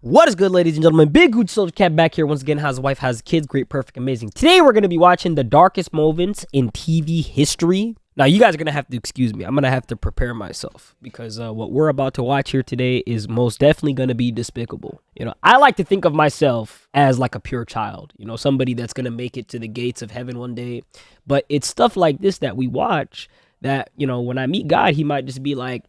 What is good, ladies and gentlemen? Big GucciSoldierCaptain back here once again. How's wife, how's kids? Great, perfect, amazing. Today we're going to be watching the darkest moments in TV history. Now, you guys are going to have to excuse me. I'm going to have to prepare myself because what we're about to watch here today is most definitely going to be despicable. You know, I like to think of myself as like a pure child, you know, somebody that's going to make it to the gates of heaven one day. But it's stuff like this that we watch that, you know, when I meet God, he might just be like,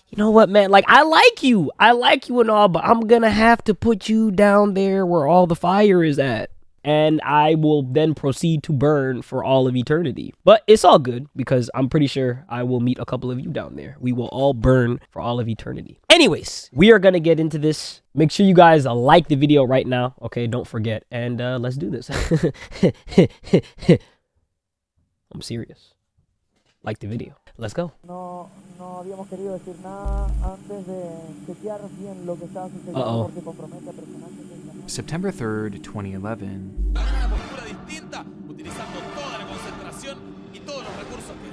you know what, man, like, I like you and all, but I'm gonna have to put you down there where all the fire is at, and I will then proceed to burn for all of eternity. But it's all good because I'm pretty sure I will meet a couple of you down there. We will all burn for all of eternity. Anyways, we are gonna get into this. Make sure you guys like the video right now, okay? Don't forget, and let's do this. I'm serious. Like the video. Let's go. No habíamos querido decir nada antes de chequear bien lo que estaba sucediendo porque compromete a personajes del canal. September 3rd, 2011.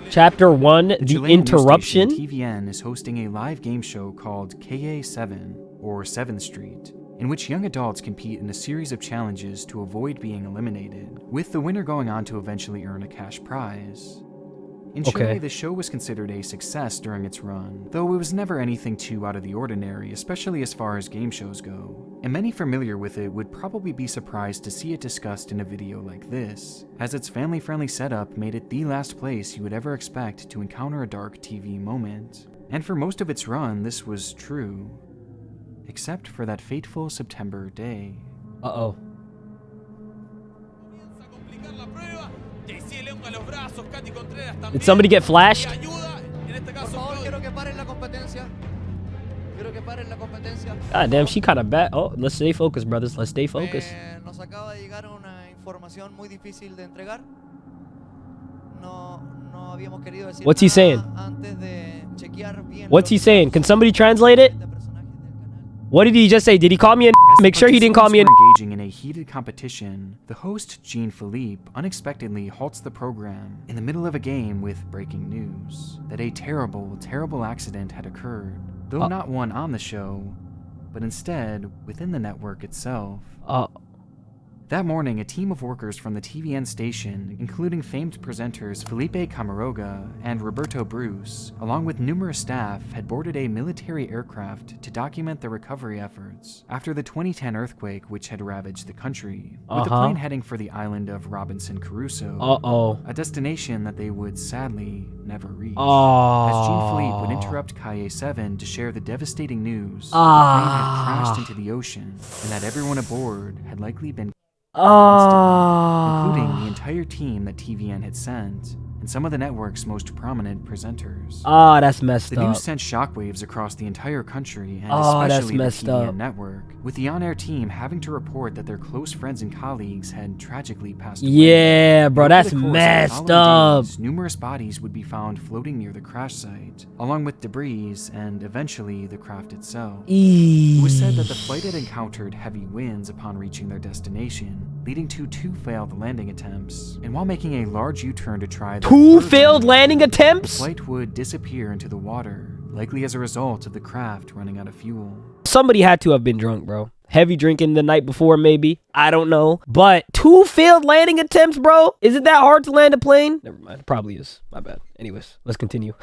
Chapter 1, The Interruption. TVN is hosting a live game show called KA7, or 7th Street, in which young adults compete in a series of challenges to avoid being eliminated, with the winner going on to eventually earn a cash prize. In Chile, the show was considered a success during its run, though it was never anything too out of the ordinary, especially as far as game shows go. And many familiar with it would probably be surprised to see it discussed in a video like this, as its family-friendly setup made it the last place you would ever expect to encounter a dark TV moment. And for most of its run, this was true. Except for that fateful September day. Did somebody get flashed? God damn, she kind of bad. Oh, let's stay focused, brothers. Let's stay focused. What's he saying? What's he saying? Can somebody translate it? What did he just say? Did he call me a Make sure he didn't call me a engaging in a heated competition, the host, Jean-Philippe, unexpectedly halts the program in the middle of a game with breaking news that a terrible, terrible accident had occurred, though not one on the show, but instead within the network itself. That morning, a team of workers from the TVN station, including famed presenters Felipe Camaroga and Roberto Bruce, along with numerous staff, had boarded a military aircraft to document the recovery efforts after the 2010 earthquake which had ravaged the country, with the plane heading for the island of Robinson Crusoe, a destination that they would sadly never reach, as Jean-Philippe would interrupt KA7 to share the devastating news that the plane had crashed into the ocean and that everyone aboard had likely been including the entire team that TVN had sent, and some of the network's most prominent presenters. That's messed up. The news sent shockwaves across the entire country, and especially the TVN network, with the on-air team having to report that their close friends and colleagues had tragically passed away. Yeah, bro, that's messed up. Numerous bodies would be found floating near the crash site, along with debris and eventually the craft itself. It was said that the flight had encountered heavy winds upon reaching their destination, leading to 2 failed landing attempts. And while making a large U-turn to try the 2 failed landing attempts? The flight would disappear into the water, likely as a result of the craft running out of fuel. Somebody had to have been drunk, bro. Heavy drinking the night before, maybe. I don't know. But 2 failed landing attempts, bro? Is it that hard to land a plane? Never mind. It probably is. My bad. Anyways, let's continue.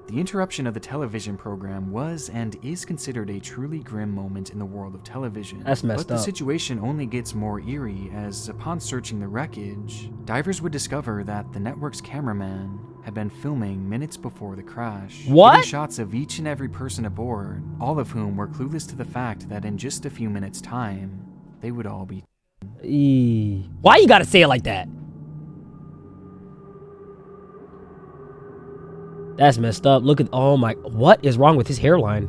The interruption of the television program was and is considered a truly grim moment in the world of television. That's messed up. But the situation only gets more eerie as, upon searching the wreckage, divers would discover that the network's cameraman had been filming minutes before the crash. What? Getting shots of each and every person aboard, all of whom were clueless to the fact that in just a few minutes' time, they would all be... Why you gotta say it like that? That's messed up. Look at, oh my, what is wrong with his hairline?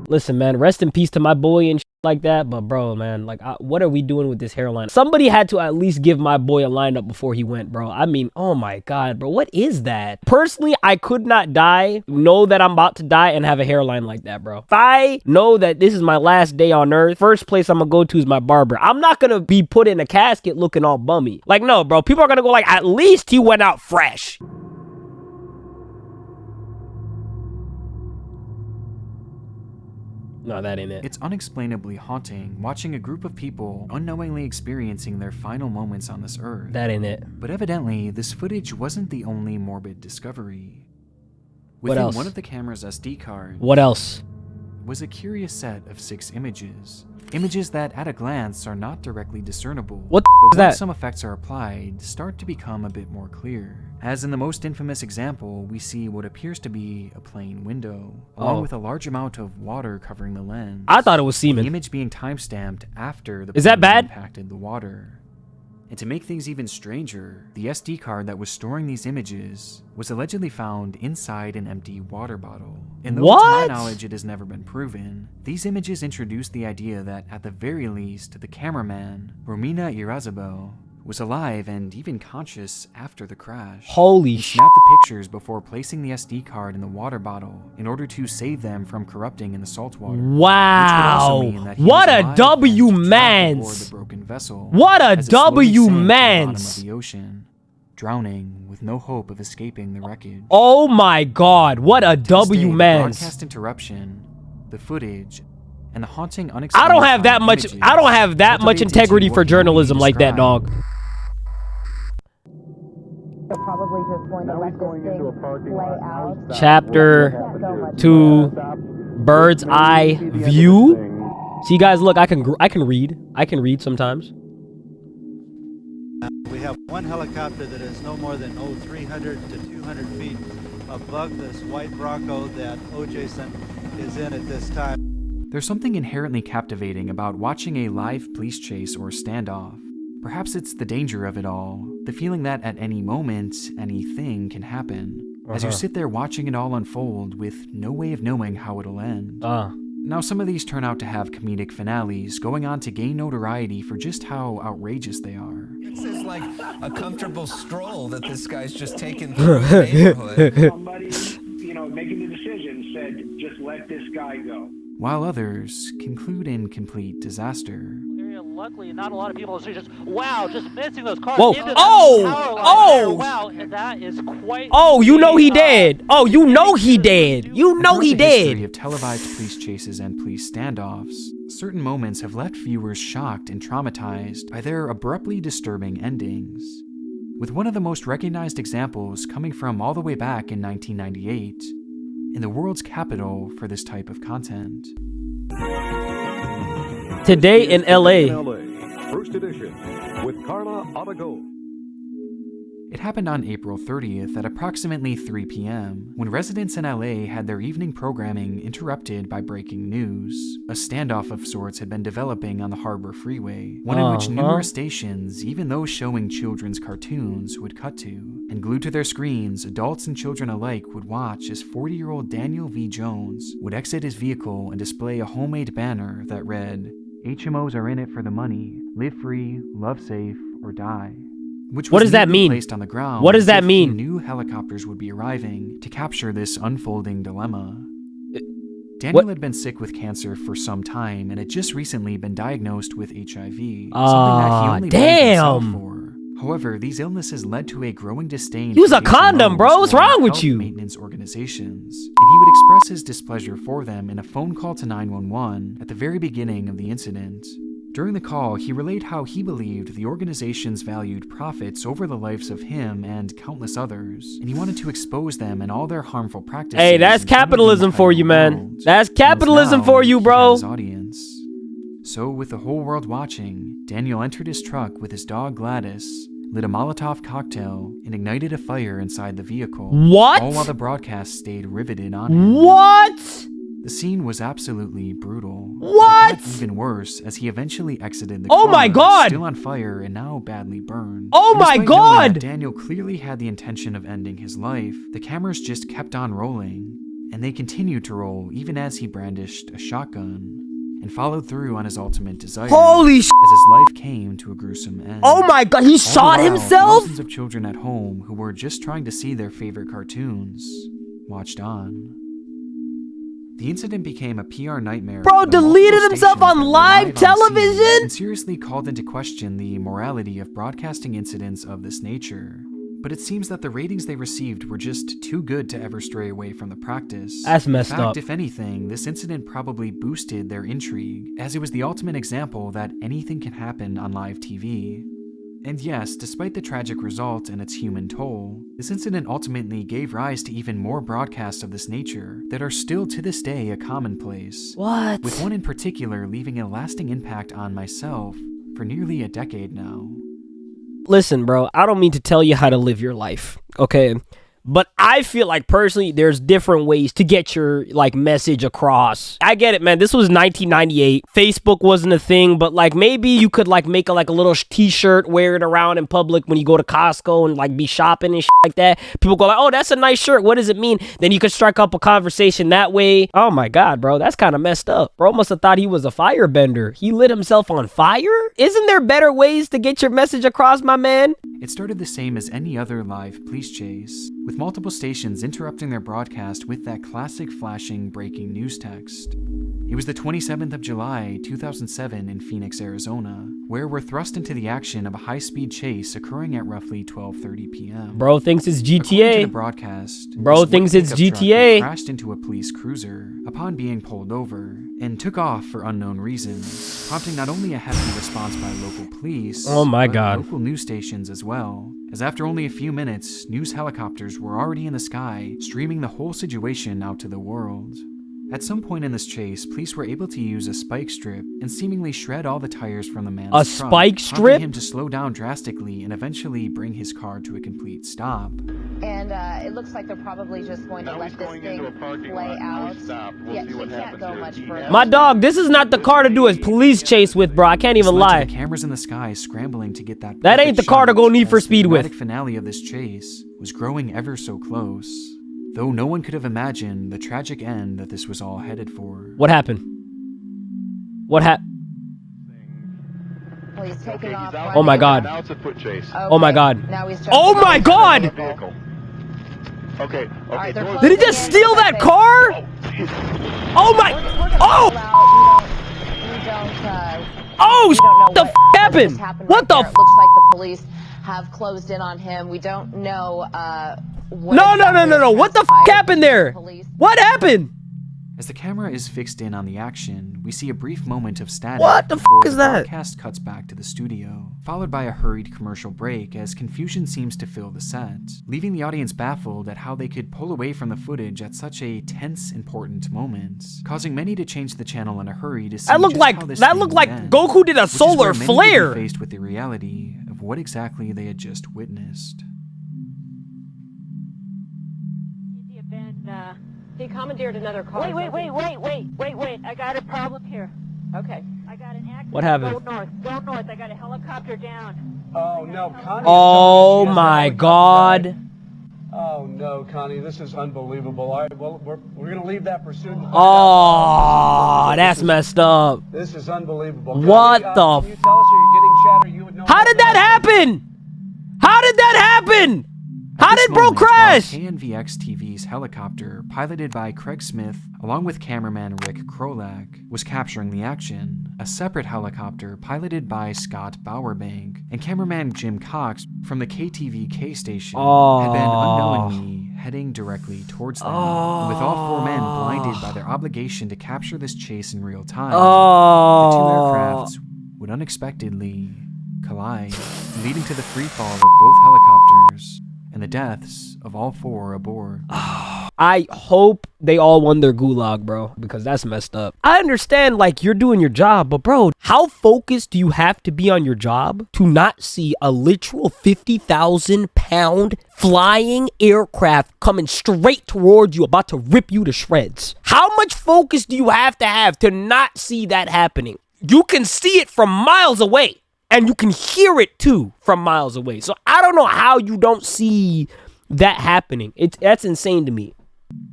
Listen, man, rest in peace to my boy and shit like that. But bro, man, like, what are we doing with this hairline? Somebody had to at least give my boy a lineup before he went, bro. I mean, oh my God, bro, what is that? Personally, I could not know that I'm about to die and have a hairline like that, bro. If I know that this is my last day on earth, first place I'm gonna go to is my barber. I'm not gonna be put in a casket looking all bummy. Like, no, bro, people are gonna go like, at least he went out fresh. No, that ain't it. It's unexplainably haunting, watching a group of people unknowingly experiencing their final moments on this earth. That ain't it. But evidently, this footage wasn't the only morbid discovery. What Within else? one of the camera's SD cards What else? was a curious set of 6 images. Images that, at a glance, are not directly discernible. What but is once that? some effects are applied, start to become a bit more clear. As in the most infamous example, we see what appears to be a plain window, along with a large amount of water covering the lens. I thought it was The semen. image being timestamped after the Is that plane bad? impacted the water. And to make things even stranger, the SD card that was storing these images was allegedly found inside an empty water bottle. And though to What? my knowledge it has never been proven, these images introduced the idea that at the very least, the cameraman, Romina Irazabel, was alive and even conscious after the crash. Holy He shit. snapped the pictures before placing the SD card in the water bottle in order to save them from corrupting in the salt water. Wow. Which would also mean that he What was a alive W and trapped aboard mans. the broken vessel What a as it slowly W sank to the bottom mans. of the ocean, drowning with no hope of escaping the wreckage. Oh my god. What a To this W day, the mans. broadcast interruption, the footage, and the haunting unexplained I don't have that much. images I don't have that much cultivated into integrity what for can only be journalism like that, described dog. They're probably just going to let this thing play out. Chapter 2, Bird's Eye View. See, guys, look, I can read. I can read sometimes. We have one helicopter that is no more than 300 to 200 feet above this white Bronco that O.J.son is in at this time. There's something inherently captivating about watching a live police chase or standoff. Perhaps it's the danger of it all, the feeling that at any moment, anything can happen, as you sit there watching it all unfold with no way of knowing how it'll end. Now, some of these turn out to have comedic finales, going on to gain notoriety for just how outrageous they are. This is like a comfortable stroll that this guy's just taken through the neighborhood. Somebody, making the decision said, just let this guy go. While others conclude in complete disaster. Luckily, not a lot of people see just missing those cars. Whoa. Into that Oh! power line Oh! there. Wow, and that is quite. Oh, you know he dead. Oh, you know he dead. You know he Throughout the history dead. of televised police chases and police standoffs, certain moments have left viewers shocked and traumatized by their abruptly disturbing endings. With one of the most recognized examples coming from all the way back in 1998, in the world's capital for this type of content. Today in LA. First edition with Carla Arago. It happened on April 30th at approximately 3 p.m. when residents in LA had their evening programming interrupted by breaking news. A standoff of sorts had been developing on the Harbor Freeway, one in which numerous stations, even those showing children's cartoons, would cut to. And glued to their screens, adults and children alike would watch as 40-year-old Daniel V. Jones would exit his vehicle and display a homemade banner that read, "HMOs are in it for the money. Live free, love safe, or die." Which What was does that neatly mean? placed on the ground What does as that if mean? New helicopters would be arriving to capture this unfolding dilemma. Daniel had been sick with cancer for some time and had just recently been diagnosed with HIV, something that he only blamed himself damn. for. However, these illnesses led to a growing disdain. Use for a condom, HMOs, bro. What's or wrong with health you? Maintenance organizations, and he would express his displeasure for them in a phone call to 911 at the very beginning of the incident. During the call, he relayed how he believed the organizations valued profits over the lives of him and countless others, and he wanted to expose them and all their harmful practices. Hey, that's in front of the capitalism for entire you, man. world. That's And capitalism now for you, he had bro. his audience. So, with the whole world watching, Daniel entered his truck with his dog Gladys, lit a Molotov cocktail, and ignited a fire inside the vehicle. What? All while the broadcast stayed riveted on him. What? The scene was absolutely brutal. What? It got even worse as he eventually exited the Oh car, my God! still on fire and now badly burned. Oh And my despite knowing that God! Daniel clearly had the intention of ending his life, the cameras just kept on rolling, and they continued to roll even as he brandished a shotgun and followed through on his ultimate desire. Holy sh! As his life came to a gruesome end. Oh my god, he All the shot while, himself? Thousands of children at home who were just trying to see their favorite cartoons watched on. The incident became a PR nightmare. Bro, for the deleted multiple himself stations on that were live on scene television? and seriously called into question the morality of broadcasting incidents of this nature. But it seems that the ratings they received were just too good to ever stray away from the practice. That's messed In fact, up. if anything, this incident probably boosted their intrigue, as it was the ultimate example that anything can happen on live TV. And yes, despite the tragic result and its human toll, this incident ultimately gave rise to even more broadcasts of this nature that are still to this day a commonplace. What? With one in particular leaving a lasting impact on myself for nearly a decade now. Listen, bro, I don't mean to tell you how to live your life, okay? But I feel like personally there's different ways to get your like message across. I get it, man. This was 1998. Facebook wasn't a thing, but like maybe you could like make a little t-shirt, wear it around in public when you go to Costco and like be shopping and shit like that. People go like, "Oh, that's a nice shirt. What does it mean?" Then you could strike up a conversation that way. Oh my God, bro. That's kind of messed up. Bro must have thought he was a firebender. He lit himself on fire? Isn't there better ways to get your message across, my man? It started the same as any other live police chase, with multiple stations interrupting their broadcast with that classic flashing breaking news text. It was the 27th of July, 2007 in Phoenix, Arizona, where we're thrust into the action of a high-speed chase occurring at roughly 12:30 p.m. Bro thinks it's According to GTA. the broadcast, Bro this thinks white it's pickup truck GTA. crashed into a police cruiser upon being pulled over and took off for unknown reasons, prompting not only a hefty response by local police, Oh my but God. local news stations as well. As after only a few minutes, news helicopters were already in the sky, streaming the whole situation out to the world. At some point in this chase, police were able to use a spike strip and seemingly shred all the tires from the man's A truck, spike prompting strip? him to slow down drastically and eventually bring his car to a complete stop. And it looks like they're probably just going to let this thing play out. Yeah, he can't go much further. My dog, this is not the car to do a police chase with, bro. I can't This even led to lie. the cameras in the sky scrambling to get that That perfect ain't the car to shot go Need for as the Speed with. dramatic finale of this chase was growing ever so close, though no one could have imagined the tragic end that this was all headed for. What happened? What happened? Well, he's taking off Oh my running. God. Now it's a foot chase. Oh my Okay, God. Now he's Oh jumping my out. God! Vehicle. Okay, All right, they're doors- Did he closing just in steal with that the car? Oh my! We're gonna Oh! pull out. We don't Oh, we don't know the what f happened? just happened What right the there. f? It looks like the police have closed in on him. We don't know what No, exactly What the f transpired happened between there? the police. What happened? As the camera is fixed in on the action, we see a brief moment of static What the f before is the that? broadcast cuts back to the studio, followed by a hurried commercial break as confusion seems to fill the set, leaving the audience baffled at how they could pull away from the footage at such a tense, important moment, causing many to change the channel in a hurry to see That looked just like how this that thing looked would like end, Goku did a which is solar where many would be flare. faced with the reality of what exactly they had just witnessed. He commandeered another car. Wait. I got a problem here. Okay. I got an accident. What happened? Go north. I got a helicopter down. Oh no, Connie. Oh my God! Oh no, Connie, this is unbelievable. All right, well, we're gonna leave that pursuit. And find Oh, out. that's messed up. This is unbelievable. What Connie, the Can you tell us, are you getting chatter? You would know. How did that happen? How did that happen? How At this did bro moment, while crash? KNVX TV's helicopter, piloted by Craig Smith, along with cameraman Rick Krolak, was capturing the action, a separate helicopter piloted by Scott Bowerbank and cameraman Jim Cox from the KTVK station had been unknowingly heading directly towards them, and with all four men blinded by their obligation to capture this chase in real time, the two aircrafts would unexpectedly collide, leading to the free fall of both helicopters and the deaths of all four aboard. I hope they all won their gulag, bro, because that's messed up. I understand, like, you're doing your job, but bro, how focused do you have to be on your job to not see a literal 50,000-pound flying aircraft coming straight towards you, about to rip you to shreds? How much focus do you have to not see that happening? You can see it from miles away. And you can hear it too from miles away. So I don't know how you don't see that happening. That's insane to me.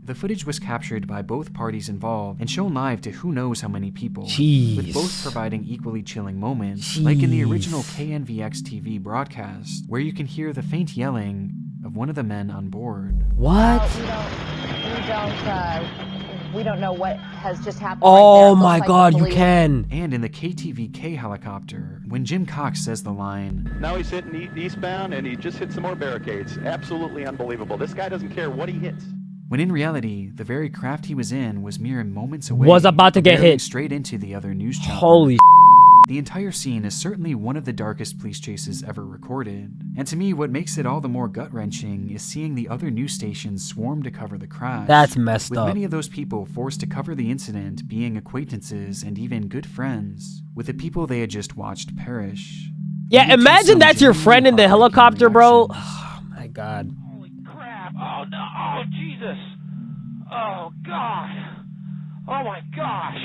The footage was captured by both parties involved and shown live to who knows how many people, Jeez. with both providing equally chilling moments, like in the original KNVX TV broadcast, where you can hear the faint yelling of one of the men on board. What? We don't We don't know what has just happened. Oh right there. my Looks God, like you police- can. And in the KTVK helicopter, when Jim Cox says the line, Now he's hitting eastbound, and he just hit some more barricades. Absolutely unbelievable. This guy doesn't care what he hits. when in reality, the very craft he was in was mere moments away. Was about to get barreling hit. straight into the other news chopper. Holy The entire scene is certainly one of the darkest police chases ever recorded. And to me, what makes it all the more gut-wrenching is seeing the other news stations swarm to cover the crash. That's messed with up. many of those people forced to cover the incident being acquaintances and even good friends with the people they had just watched perish. Yeah, Leading to imagine some that's your genuinely friend in the heartbreaking helicopter, bro. reactions. Oh my God. Holy crap. Oh, no. Oh, Jesus. Oh, God. Oh, my gosh.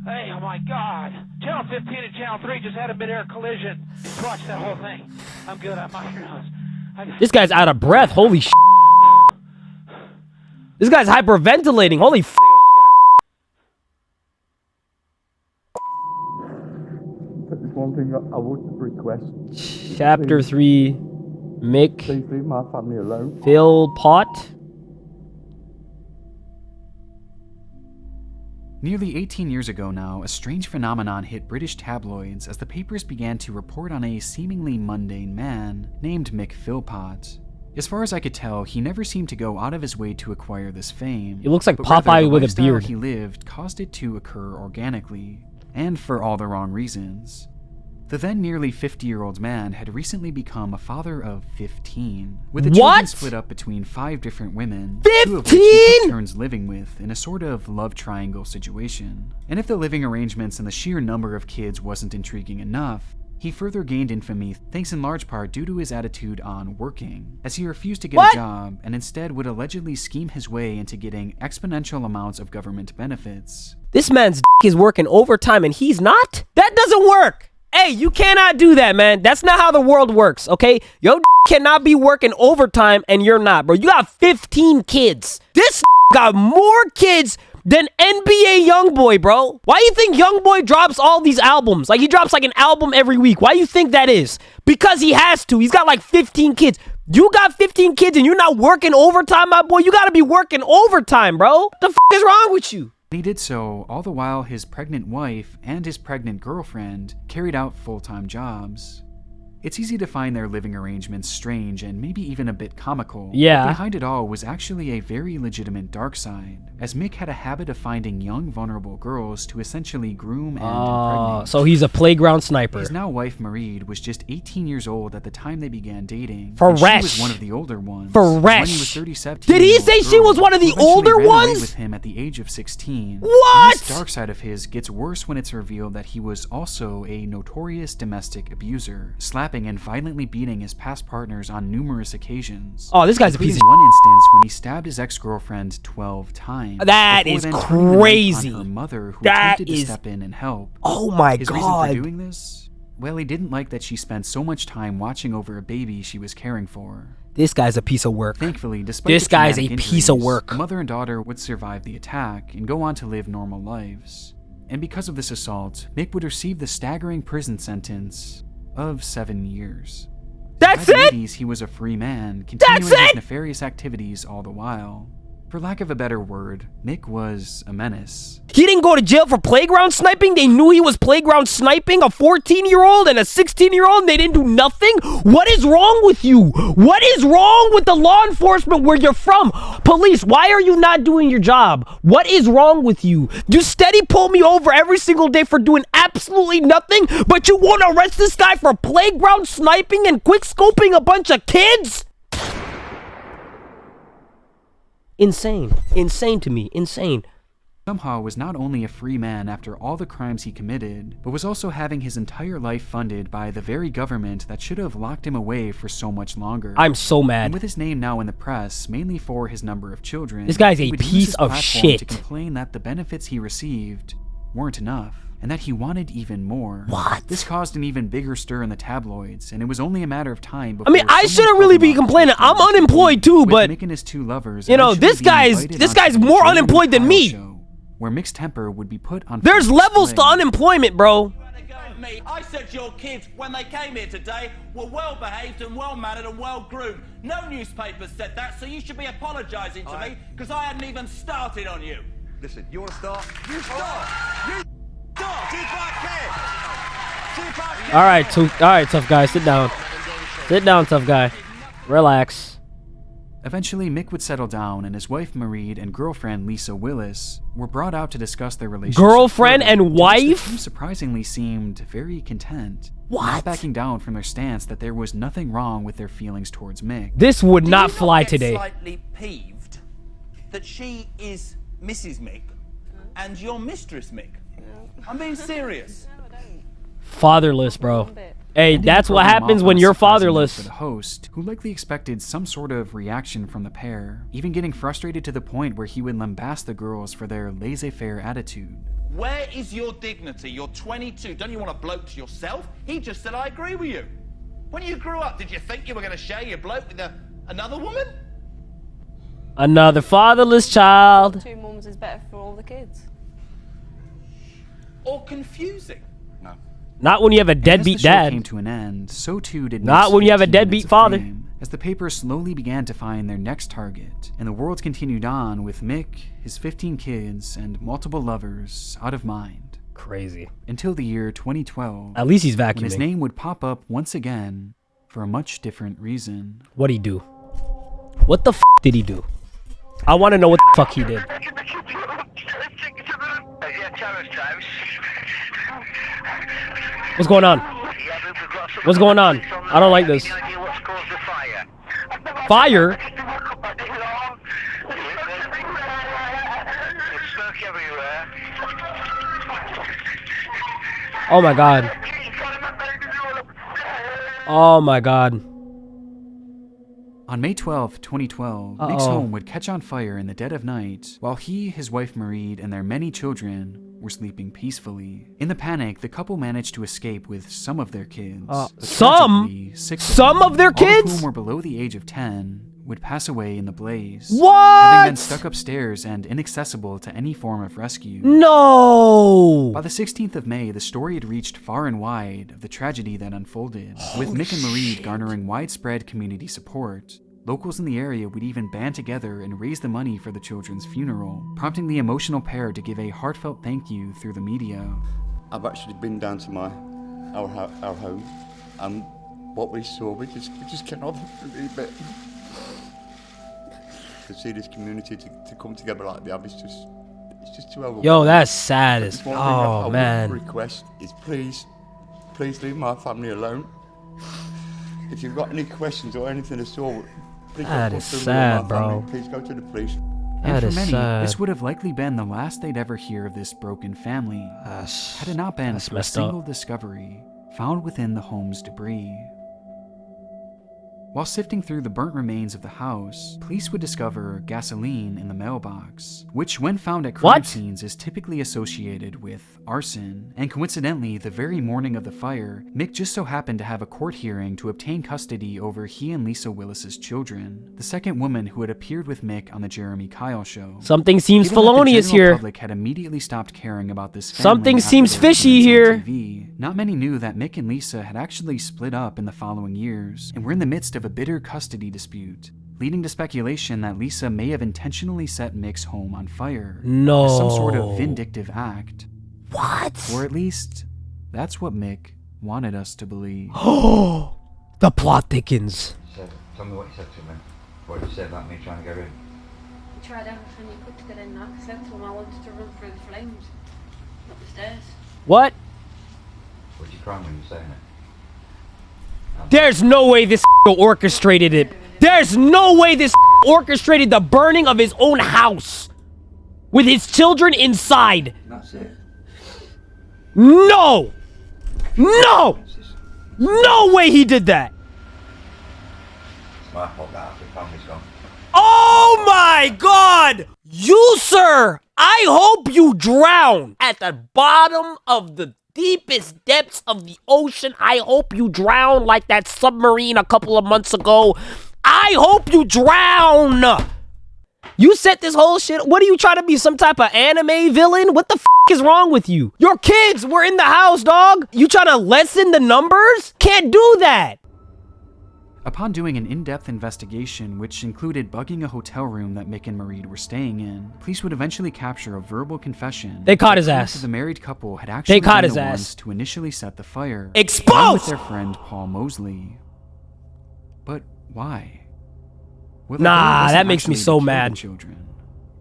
Hey, oh, my God. Channel 15 and Channel 3 just had a mid-air collision. Watch that whole thing. I'm good. I'm on your nose. This guy's out of breath. Holy shit. This guy's hyperventilating. Holy f. There's one thing I would request. Chapter 3. Mick. Please leave my family alone. Phil Pot. Nearly 18 years ago now, a strange phenomenon hit British tabloids as the papers began to report on a seemingly mundane man named Mick Philpott. As far as I could tell, he never seemed to go out of his way to acquire this fame. He looks like but rather, Popeye the with a lifestyle beard. he lived caused it to occur organically, and for all the wrong reasons. The then nearly 50-year-old man had recently become a father of 15, with the children split up between 5 different women, 2 of which he took turns living with in a sort of love triangle situation. And if the living arrangements and the sheer number of kids wasn't intriguing enough, he further gained infamy thanks in large part due to his attitude on working, as he refused to get a job and instead would allegedly scheme his way into getting exponential amounts of government benefits. This man's is working overtime and he's not? That doesn't work. Hey, you cannot do that, man. That's not how the world works, okay? Yo cannot be working overtime and you're not, bro. You got 15 kids. This got more kids than NBA Youngboy, bro. Why you think Youngboy drops all these albums? Like, he drops like an album every week. Why you think that is? Because he has to. He's got like 15 kids. You got 15 kids and you're not working overtime, my boy? You gotta be working overtime, bro. What the f is wrong with you? He did so all the while his pregnant wife and his pregnant girlfriend carried out full-time jobs. It's easy to find their living arrangements strange and maybe even a bit comical. Yeah. But behind it all was actually a very legitimate dark side, as Mick had a habit of finding young, vulnerable girls to essentially groom and impregnate. So he's a playground sniper. His now wife, Marie, was just 18 years old at the time they began dating. Fresh. And she was one of the older ones. Fresh. When he was 37. Did he say she was one of the older ones? With him at the age of 16. What? This dark side of his gets worse when it's revealed that he was also a notorious domestic abuser, slapping and violently beating his past partners on numerous occasions. Oh, this guy's a piece of one instance when he stabbed his ex-girlfriend 12 times. That is crazy. On her mother, who That attempted is... to step in and help. Oh my His God. reason for doing this? Well, he didn't like that she spent so much time watching over a baby she was caring for. This guy's a piece of work. Thankfully, despite this the guy's a traumatic piece of injuries, work. the mother and daughter would survive the attack and go on to live normal lives. And because of this assault, Mick would receive the staggering prison sentence of 7 years. That's By the it? 80s, he was a free man, continuing his nefarious activities all the while. For lack of a better word, Mick was a menace. He didn't go to jail for playground sniping? They knew he was playground sniping a 14-year-old and a 16-year-old and they didn't do nothing? What is wrong with you? What is wrong with the law enforcement where you're from? Police, why are you not doing your job? What is wrong with you? You steady pull me over every single day for doing absolutely nothing, but you won't arrest this guy for playground sniping and quick-scoping a bunch of kids? Insane. Insane to me. Insane. Somehow was not only a free man after all the crimes he committed, but was also having his entire life funded by the very government that should have locked him away for so much longer. I'm so mad. And with his name now in the press, mainly for his number of children, this guy's he a would use piece his of platform shit. to complain that the benefits he received weren't enough, and that he wanted even more. What? This caused an even bigger stir in the tabloids, and it was only a matter of time before I mean, I shouldn't really be complaining. I'm unemployed too, but Mick and his 2 lovers, you know, this guy's more unemployed than me. Where Mick's temper would be put on. There's levels to unemployment, bro. I said your kids, when they came here today, were well behaved and well mannered and well groomed. No newspapers said that, so you should be apologising to me because I hadn't even started on you. Listen, you want to start? You start! You start! All right, tough guy, sit down. Sit down, tough guy. Relax. Eventually, Mick would settle down, and his wife Marie and girlfriend Lisa Willis were brought out to discuss their relationship. Girlfriend and wife? The two surprisingly seemed very content. What? Not backing down from their stance that there was nothing wrong with their feelings towards Mick. This would not fly today. Slightly peeved that she is Mrs. Mick and you're Mistress Mick. I'm being serious. Fatherless, bro. Hey, that's what happens when you're fatherless. For the host, who likely expected some sort of reaction from the pair, even getting frustrated to the point where he would lambast the girls for their laissez-faire attitude. Where is your dignity? You're 22. Don't you want a bloke to yourself? He just said, I agree with you. When you grew up, did you think you were going to share your bloke with another woman? Another fatherless child. 2 mums is better for all the kids. Or confusing? No. Not when you have a deadbeat as the show dad. Came to an end, so too did not when you have a deadbeat father. As the paper slowly began to find their next target, and the world continued on with Mick, his 15 kids, and multiple lovers out of mind. Crazy. Until the year 2012. At least he's vacuuming. When his name would pop up once again for a much different reason. What'd he do? What the f did he do? I want to know what the fuck he did. What's going on? What's going on? I don't like this. Fire? Oh my god. Oh my god. On May 12, 2012, Mick's home would catch on fire in the dead of night, while he, his wife Marie, and their many children were sleeping peacefully. In the panic, the couple managed to escape with some of their kids. Some of their kids? All of whom were below the age of 10, would pass away in the blaze. What? Having been stuck upstairs and inaccessible to any form of rescue. No! By the 16th of May, the story had reached far and wide of the tragedy that unfolded, with Mick and Marie garnering widespread community support. Locals in the area would even band together and raise the money for the children's funeral, prompting the emotional pair to give a heartfelt thank you through the media. I've actually been down to our home, and what we saw, we just cannot believe it. To see this community to come together like that, it's just too overwhelming. Yo, that's sad as man. I would request is please leave my family alone. If you've got any questions or anything at all, please that is sad, bro. Please go to the police. And for many, this would have likely been the last they'd ever hear of this broken family, had it not been for a single discovery found within the home's debris. While sifting through the burnt remains of the house, police would discover gasoline in the mailbox, which when found at crime scenes is typically associated with arson. And coincidentally, the very morning of the fire, Mick just so happened to have a court hearing to obtain custody over he and Lisa Willis's children, the second woman who had appeared with Mick on the Jeremy Kyle show. Something seems Given felonious that the general here. Public had immediately stopped caring about this family. Something seems after their fishy appearance here. on TV. Not many knew that Mick and Lisa had actually split up in the following years, and were in the midst of a bitter custody dispute, leading to speculation that Lisa may have intentionally set Mick's home on fire. No. As some sort of vindictive act. What? Or at least, that's what Mick wanted us to believe. Oh, the plot thickens. Tell me what you said to me. What you said about me trying to get in. You tried everything you could to get in. I said to him I wanted to run through the flames, up the stairs. What? Were you crying when you were saying it? There's no way this orchestrated it. There's no way this orchestrated the burning of his own house with his children inside. That's it. No! No! No way he did that. It's my fault that the family's gone. Oh my god! You, sir, I hope you drown at the bottom of the deepest depths of the ocean. I hope you drown like that submarine a couple of months ago. I hope you drown. You set this whole shit. What are you trying to be, some type of anime villain? What the f is wrong with you? Your kids were in the house, dog. You trying to lessen the numbers? Can't do that. Upon doing an in-depth investigation, which included bugging a hotel room that Mick and Marie were staying in, police would eventually capture a verbal confession. They caught his ass. The married couple had actually caught been his the ass. ones to initially set the fire. Exposed! Along with their friend Paul Mosley. But why? Well, the goal Nah, wasn't that makes me actually to so kill the mad. children.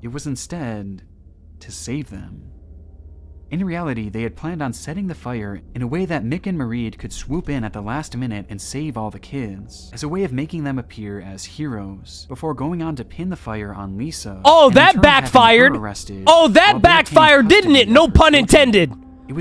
It was instead to save them. In reality, they had planned on setting the fire in a way that Mick and Marie could swoop in at the last minute and save all the kids, as a way of making them appear as heroes, before going on to pin the fire on Lisa. Oh, and in that turn backfired. having her arrested Oh, that while backfired, didn't it? No pun intended.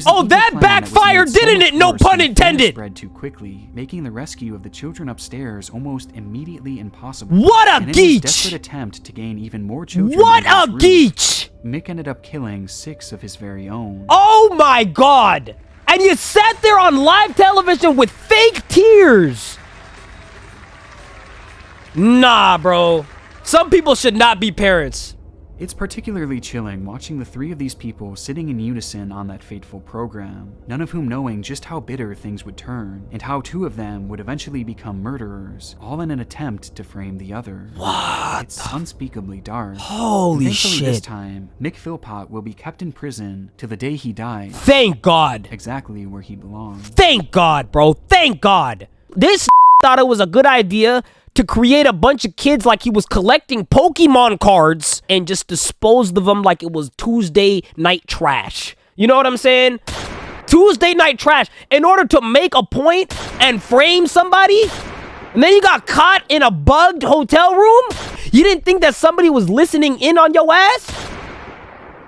Oh, that backfired, didn't it? No pun intended. Spread too quickly, making the rescue of the children upstairs almost immediately impossible. What a and in his geech! desperate attempt to gain even more children. What a under his roof, geech! Mick ended up killing 6 of his very own. Oh my god! And you sat there on live television with fake tears! Nah, bro. Some people should not be parents. It's particularly chilling watching the 3 of these people sitting in unison on that fateful program, none of whom knowing just how bitter things would turn, and how 2 of them would eventually become murderers, all in an attempt to frame the other. What? It's unspeakably dark. Holy and thankfully shit. this time, Mick Philpott will be kept in prison till the day he dies. Thank God. Exactly where he belongs. Thank God, bro. Thank God. This thought it was a good idea to create a bunch of kids like he was collecting Pokemon cards and just disposed of them like it was Tuesday night trash. You know what I'm saying? Tuesday night trash. In order to make a point and frame somebody, and then you got caught in a bugged hotel room? You didn't think that somebody was listening in on your ass?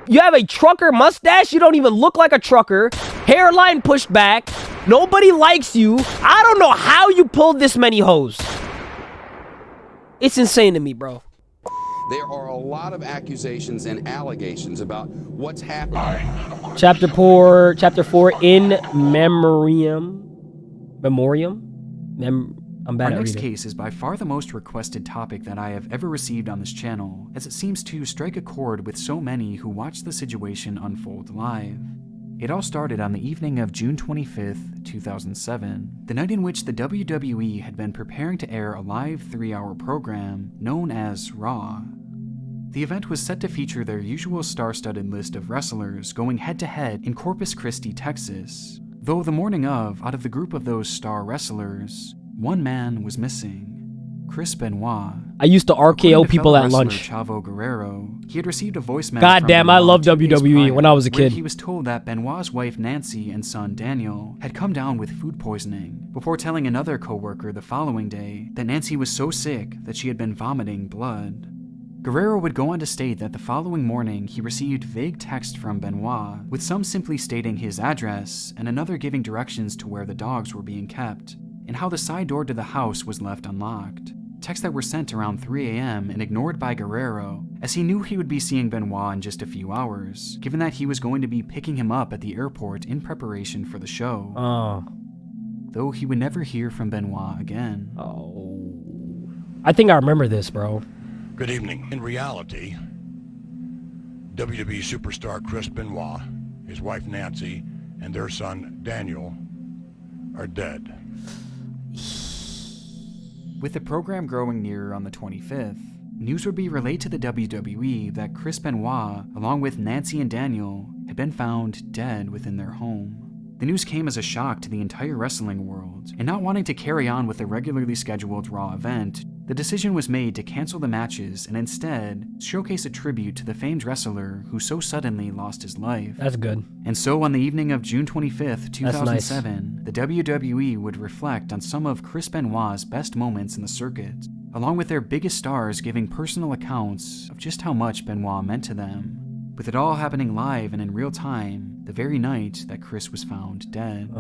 You have a trucker mustache? You don't even look like a trucker. Hairline pushed back. Nobody likes you. I don't know how you pulled this many hoes. It's insane to me, bro. There are a lot of accusations and allegations about what's happening. Chapter 4, in memoriam. I'm bad Our at next reading. case is by far the most requested topic that I have ever received on this channel, as it seems to strike a chord with so many who watched the situation unfold live. It all started on the evening of June 25th, 2007, the night in which the WWE had been preparing to air a live 3-hour program known as Raw. The event was set to feature their usual star-studded list of wrestlers going head-to-head in Corpus Christi, Texas, though the morning of, out of the group of those star wrestlers, one man was missing. Chris Benoit. I used to RKO people at wrestler lunch. Chavo Guerrero. He had received a voicemail. God from damn, I Benoit loved 2 days WWE prior, when I was a where kid. He was told that Benoit's wife Nancy and son Daniel had come down with food poisoning, before telling another co-worker the following day that Nancy was so sick that she had been vomiting blood. Guerrero would go on to state that the following morning he received vague text from Benoit, with some simply stating his address and another giving directions to where the dogs were being kept, and how the side door to the house was left unlocked. Texts that were sent around 3 a.m. and ignored by Guerrero, as he knew he would be seeing Benoit in just a few hours, given that he was going to be picking him up at the airport in preparation for the show. Though he would never hear from Benoit again. I think I remember this, bro. Good evening. In reality, WWE superstar Chris Benoit, his wife Nancy, and their son Daniel are dead. With the program growing nearer on the 25th, news would be relayed to the WWE that Chris Benoit, along with Nancy and Daniel, had been found dead within their home. The news came as a shock to the entire wrestling world, and not wanting to carry on with the regularly scheduled Raw event, the decision was made to cancel the matches and instead showcase a tribute to the famed wrestler who so suddenly lost his life. That's good. And so on the evening of June 25th, 2007, the WWE would reflect on some of Chris Benoit's best moments in the circuit, along with their biggest stars giving personal accounts of just how much Benoit meant to them, with it all happening live and in real time the very night that Chris was found dead.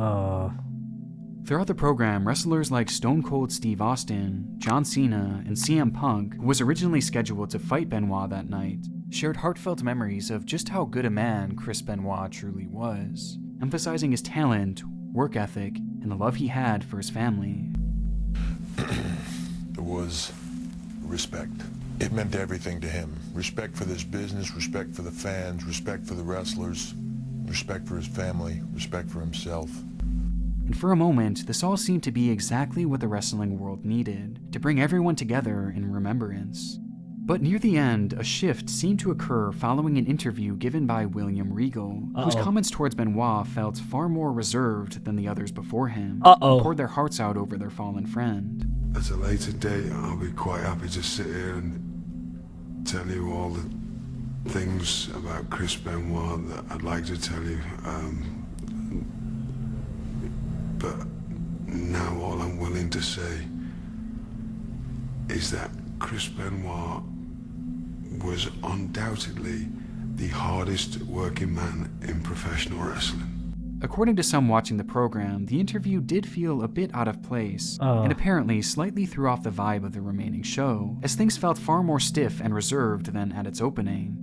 Throughout the program, wrestlers like Stone Cold Steve Austin, John Cena, and CM Punk, who was originally scheduled to fight Benoit that night, shared heartfelt memories of just how good a man Chris Benoit truly was, emphasizing his talent, work ethic, and the love he had for his family. There was respect. It meant everything to him. Respect for this business, respect for the fans, respect for the wrestlers, respect for his family, respect for himself. And for a moment, this all seemed to be exactly what the wrestling world needed, to bring everyone together in remembrance. But near the end, a shift seemed to occur following an interview given by William Regal, whose comments towards Benoit felt far more reserved than the others before him, and poured their hearts out over their fallen friend. At a later date, I'll be quite happy to sit here and tell you all the things about Chris Benoit that I'd like to tell you. But now all I'm willing to say is that Chris Benoit was undoubtedly the hardest working man in professional wrestling. According to some watching the program, the interview did feel a bit out of place, and apparently slightly threw off the vibe of the remaining show, as things felt far more stiff and reserved than at its opening.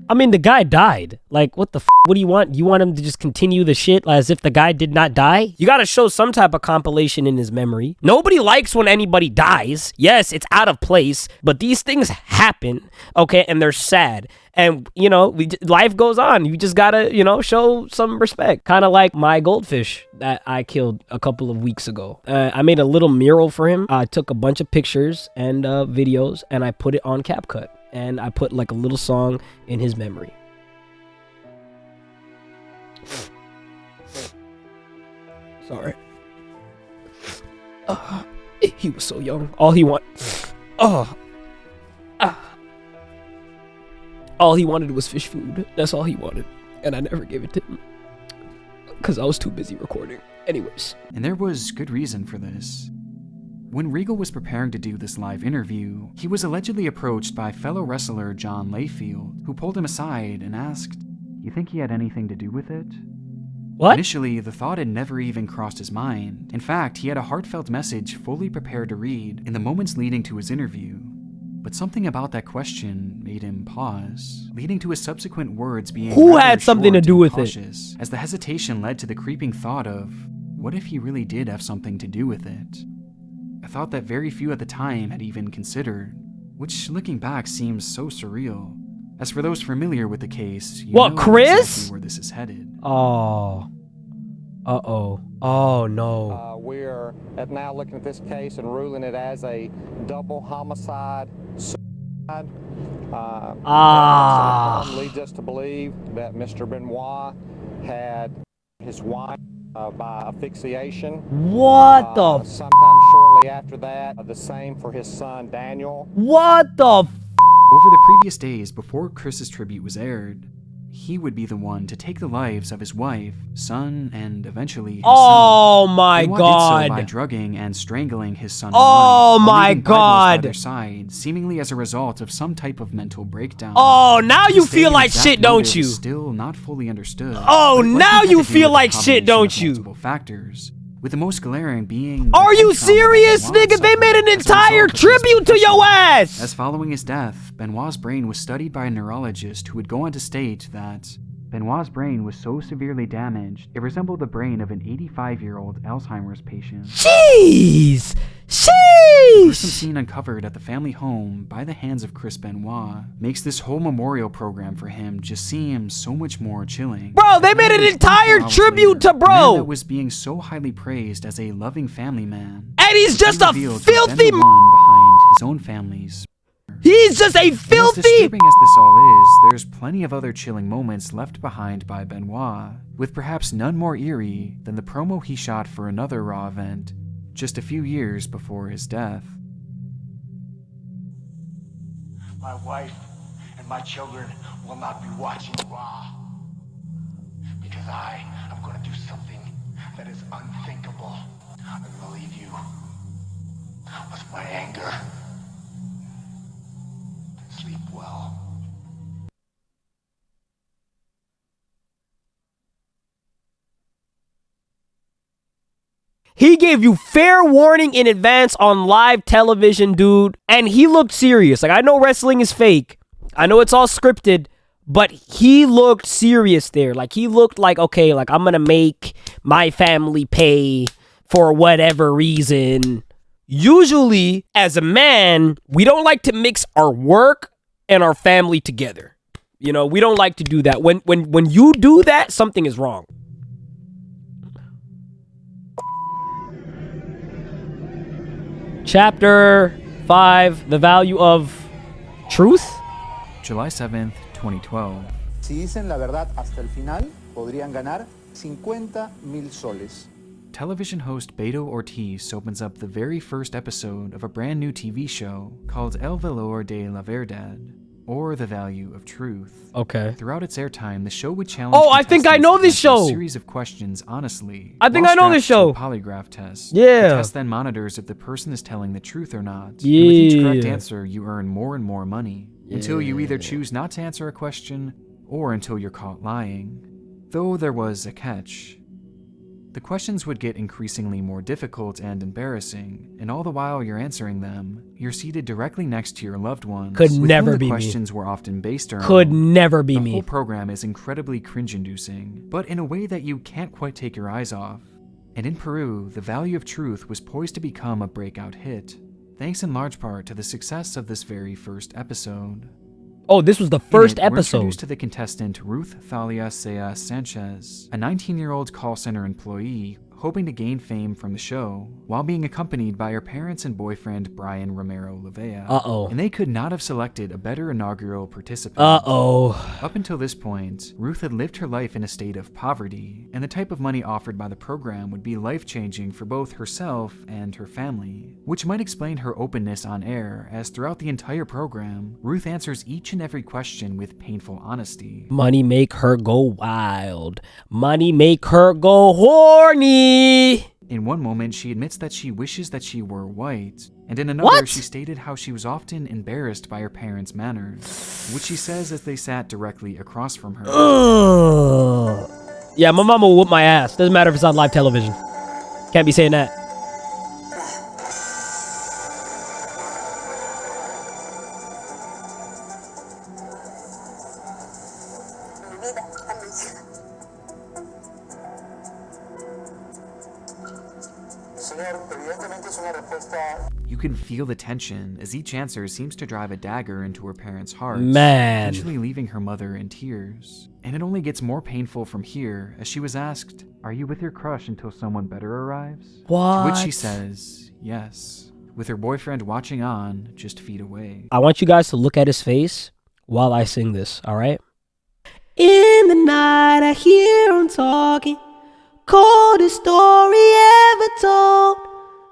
I mean, the guy died. Like, what the f? What do you want? You want him to just continue the shit as if the guy did not die? You gotta show some type of compilation in his memory. Nobody likes when anybody dies. Yes, it's out of place, but these things happen, okay, and they're sad. And, you know, life goes on. You just gotta, you know, show some respect. Kind of like my goldfish that I killed a couple of weeks ago. I made a little mural for him. I took a bunch of pictures and videos, and I put it on CapCut. And I put like a little song in his memory. Sorry. He was so young. All he wanted was fish food. That's all he wanted. And I never gave it to him. Because I was too busy recording. Anyways. And there was good reason for this. When Regal was preparing to do this live interview, he was allegedly approached by fellow wrestler John Layfield, who pulled him aside and asked, "You think he had anything to do with it?" What? Initially, the thought had never even crossed his mind. In fact, he had a heartfelt message fully prepared to read in the moments leading to his interview. But something about that question made him pause, leading to his subsequent words being Who had something to do with it? As the hesitation led to the creeping thought of, what if he really did have something to do with it? A thought that very few at the time had even considered, which looking back seems so surreal. As for those familiar with the case, you know Chris? exactly where this is headed. Oh. Oh no. We're now looking at this case and ruling it as a double homicide suicide. Leads us to believe that Mr. Benoit had his wife by asphyxiation. What the? Sometime shortly after that, the same for his son Daniel. What the? Over the previous days before Chris's tribute was aired, he would be the one to take the lives of his wife, son, and eventually himself. Oh my Benoit God! did so by drugging and strangling his son. Oh and wife, my leaving Bibles God! By their side, seemingly as a result of some type of mental breakdown. Oh, now you This day, feel the like exact shit, don't motive you? is still not fully understood. Oh, but it likely now had you to do feel with a like shit, combination don't of you? multiple factors, with the most glaring being. Are you serious, nigga? They made an entire tribute to your ass! As following his death, Benoit's brain was studied by a neurologist who would go on to state that Benoit's brain was so severely damaged, it resembled the brain of an 85-year-old Alzheimer's patient. Jeez! The gruesome scene uncovered at the family home by the hands of Chris Benoit makes this whole memorial program for him just seem so much more chilling. Bro, they made an entire tribute to A man bro! that was being so highly praised as a loving family man. And he's just a revealed to have been filthy the one behind his own family's. He's just a And as filthy... disturbing as this all is, there's plenty of other chilling moments left behind by Benoit, with perhaps none more eerie than the promo he shot for another Raw event just a few years before his death. My wife and my children will not be watching Raw because I am going to do something that is unthinkable. I'm going to leave you with my anger. Sleep well. He gave you fair warning in advance on live television, dude. And he looked serious. Like, I know wrestling is fake. I know it's all scripted. But he looked serious there. Like, he looked like, okay, like, I'm gonna make my family pay for whatever reason. Usually, as a man, we don't like to mix our work and our family together. You know, we don't like to do that. When you do that, something is wrong. Chapter 5, the value of truth? July 7th, 2012. Si dicen la verdad hasta el final, podrían ganar 50,000 soles. Television host Beto Ortiz opens up the very first episode of a brand new TV show called El Valor de la Verdad, or The Value of Truth. Okay. Throughout its airtime, the show would challenge I think I know this show. A series of questions honestly. I think I know this show. A polygraph test. Yeah. The test then monitors if the person is telling the truth or not. Yeah. And with each correct answer, you earn more and more money until you either choose not to answer a question or until you're caught lying. Though there was a catch. The questions would get increasingly more difficult and embarrassing, and all the while you're answering them, you're seated directly next to your loved ones. Could never be me. The questions were often based around. Could never be me. The whole program is incredibly cringe-inducing, but in a way that you can't quite take your eyes off. And in Peru, The Value of Truth was poised to become a breakout hit, thanks in large part to the success of this very first episode. Oh, this was the first We're episode. introduced to the contestant Ruth Thalia Sea Sanchez, a 19-year-old call center employee hoping to gain fame from the show, while being accompanied by her parents and boyfriend Brian Romero Lavea. Uh-oh. And they could not have selected a better inaugural participant. Uh-oh. Up until this point, Ruth had lived her life in a state of poverty, and the type of money offered by the program would be life-changing for both herself and her family, which might explain her openness on air, as throughout the entire program, Ruth answers each and every question with painful honesty. Money make her go wild. Money make her go horny. In one moment, she admits that she wishes that she were white, and in another, she stated how she was often embarrassed by her parents' manners, which she says as they sat directly across from her. Yeah, my mama will whoop my ass. Doesn't matter if it's on live television. Can't be saying that. You can feel the tension as each answer seems to drive a dagger into her parents' hearts, Man. eventually leaving her mother in tears. And it only gets more painful from here as she was asked, "Are you with your crush until someone better arrives?" What? To which she says, yes, with her boyfriend watching on just feet away. I want you guys to look at his face while I sing this, all right? In the night I hear him talking, coldest story ever told.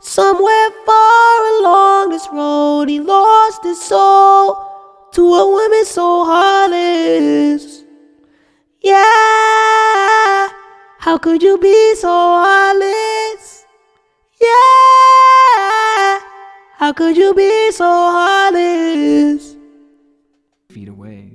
Somewhere far along this road, he lost his soul to a woman so heartless. Yeah, how could you be so heartless? Yeah, how could you be so heartless? Feet away.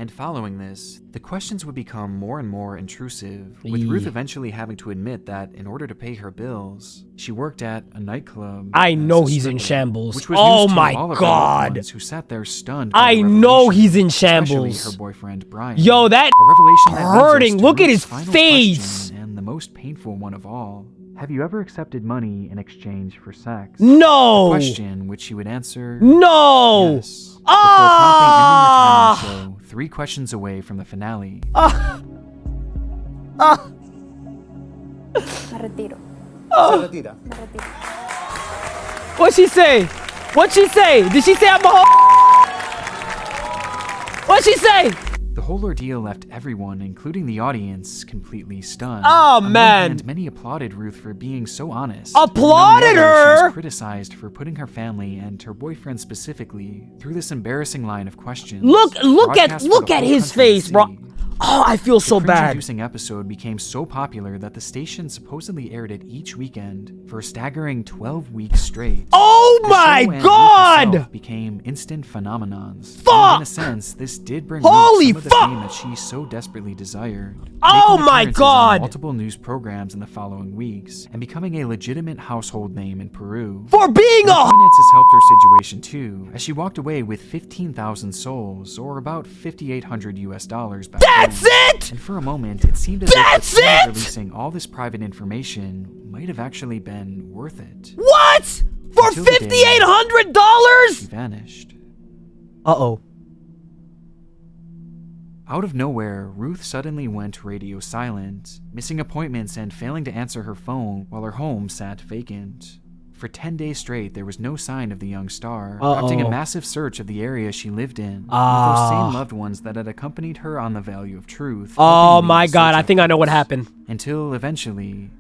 And following this, the questions would become more and more intrusive, with Ruth eventually having to admit that in order to pay her bills, she worked at a nightclub. I know he's in shambles. Which was Oh news to my all of her God. loved ones who sat there stunned by I the know revelation, he's in especially shambles. her boyfriend Brian. Yo, that a revelation that leads us hurting. to Look at Ruth's his final face. question, and the most painful one of all. Have you ever accepted money in exchange for sex? No. A question which she would answer No. Yes. Before promptly ending her time on the show, 3 questions away from the finale. Me retiro. Se retira. Me retiro. What'd she say? What'd she say? Did she say I'm a hoe? What'd she say? The whole ordeal left everyone, including the audience, completely stunned. Oh, On one man. hand, many applauded Ruth for being so honest. Applauded And on the other, She her? was criticized for putting her family and her boyfriend specifically through this embarrassing line of questions. Look at broadcast for the whole his country to face, bro. see. Oh, I feel so The bad. cringe-inducing episode became so popular that the station supposedly aired it each weekend for a staggering 12 weeks straight. Oh The my show and Ruth God! herself became instant phenomenons. Fuck! And in a sense, this did bring Holy Ruth some of the fuck! fame that she so desperately desired. Oh making my appearances God! On multiple news programs in the following weeks and becoming a legitimate household name in Peru. For being Her a finances helped her situation too, as she walked away with 15,000 souls, or about $5,800 US back That's home. it! And for a moment, it seemed as That's if the thrill of it! releasing all this private information might have actually been worth it. What? For Until the day She $5,800? vanished. Uh-oh. Out of nowhere, Ruth suddenly went radio silent, missing appointments and failing to answer her phone while her home sat vacant. For 10 days straight, there was no sign of the young star, Uh-oh. prompting a massive search of the area she lived in, with those same loved ones that had accompanied her on the Value of Truth. Oh my God, I think I know what happened. Until eventually,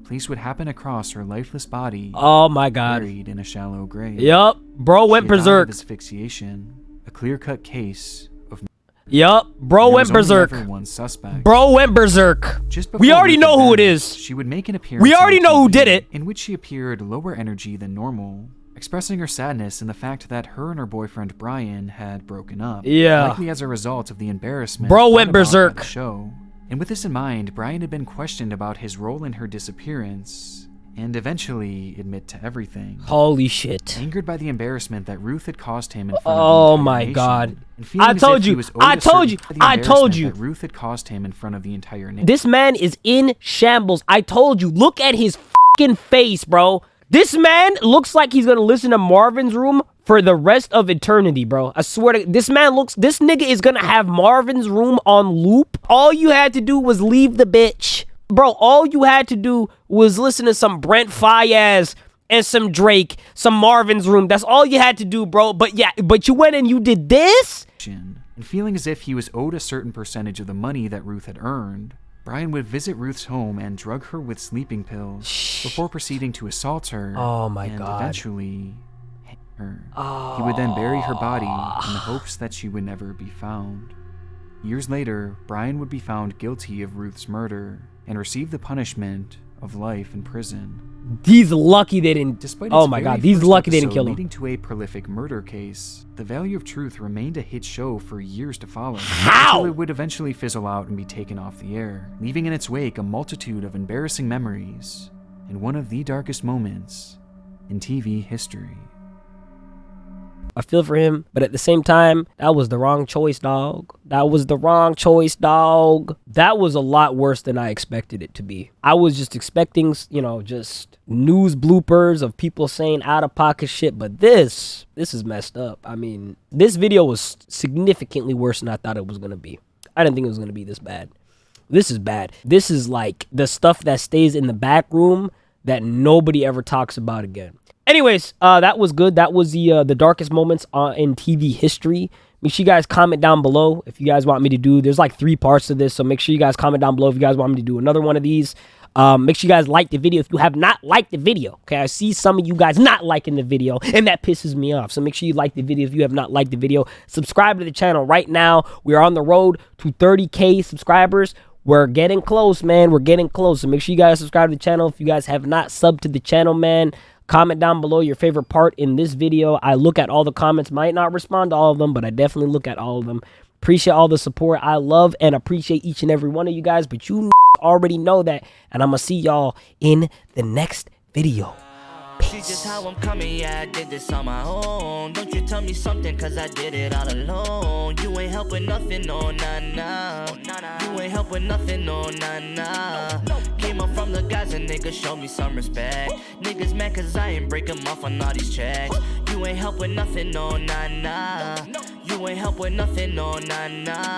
police would happen across her lifeless body. Oh my God. Buried in a shallow grave. Yup, bro went She had died berserk. of asphyxiation, a clear-cut case of. Yup, bro went berserk. One suspect. Bro went berserk. Just We already Ruth know who it vanished, is. She would make an appearance. We already on know who TV, did it. In which she appeared lower energy than normal, expressing her sadness in the fact that her and her boyfriend Brian had broken up. Yeah. Likely as a result of the embarrassment. Bro went brought about by berserk. the show. And with this in mind, Brian had been questioned about his role in her disappearance, and eventually admit to everything. Holy shit. Angered by the embarrassment that Ruth had caused him in front Oh of the entire my nation, God. and feeling I as told if he you. was owed I a told certain you. by the I told embarrassment you. that Ruth had caused him in front of the entire nation. This man is in shambles. I told you. Look at his fucking face, bro. This man looks like he's gonna listen to Marvin's Room for the rest of eternity, bro. I swear to this nigga is gonna have Marvin's Room on loop. All you had to do was leave the bitch. Bro, all you had to do was listen to some Brent Faiyaz and some Drake, some Marvin's Room. That's all you had to do, bro. But yeah, but you went and you did this? And feeling as if he was owed a certain percentage of the money that Ruth had earned, Brian would visit Ruth's home and drug her with sleeping pills before proceeding to assault her. Oh my and God. eventually hang her. He would then bury her body in the hopes that she would never be found. Years later, Brian would be found guilty of Ruth's murder and receive the punishment of life in prison. These lucky they didn't. Despite Oh its my very God, these first lucky they didn't episode kill him. leading to a prolific murder case, The Value of Truth remained a hit show for years to follow. How? Until it would eventually fizzle out and be taken off the air, leaving in its wake a multitude of embarrassing memories and one of the darkest moments in TV history. I feel for him, but at the same time, that was the wrong choice, dog. That was the wrong choice, dog. That was a lot worse than I expected it to be. I was just expecting, you know, just news bloopers of people saying out-of-pocket shit, but this is messed up. I mean, this video was significantly worse than I thought it was going to be. I didn't think it was going to be this bad. This is bad. This is like the stuff that stays in the back room that nobody ever talks about again. Anyways, that was good. That was the darkest moments in TV history. Make sure you guys comment down below if you guys want me to do. There's like 3 parts to this, so make sure you guys comment down below if you guys want me to do another one of these. Make sure you guys like the video if you have not liked the video. Okay, I see some of you guys not liking the video, and that pisses me off. So make sure you like the video if you have not liked the video. Subscribe to the channel right now. We are on the road to 30K subscribers. We're getting close, man. We're getting close. So make sure you guys subscribe to the channel if you guys have not subbed to the channel, man. Comment down below your favorite part in this video. I look at all the comments. Might not respond to all of them, but I definitely look at all of them. Appreciate all the support. I love and appreciate each and every one of you guys, but you already know that. And I'm going to see y'all in the next video. See just how I'm coming, yeah, I did this on my own. Don't you tell me something, cause I did it all alone. You ain't helping nothing, no, nah, nah. You ain't helping nothing, no, nah, nah. Came up from the guys and niggas show me some respect. Niggas mad cause I ain't breaking off on all these checks. You ain't helping nothing, no, nah, nah. You ain't helping nothing, no, nah, nah.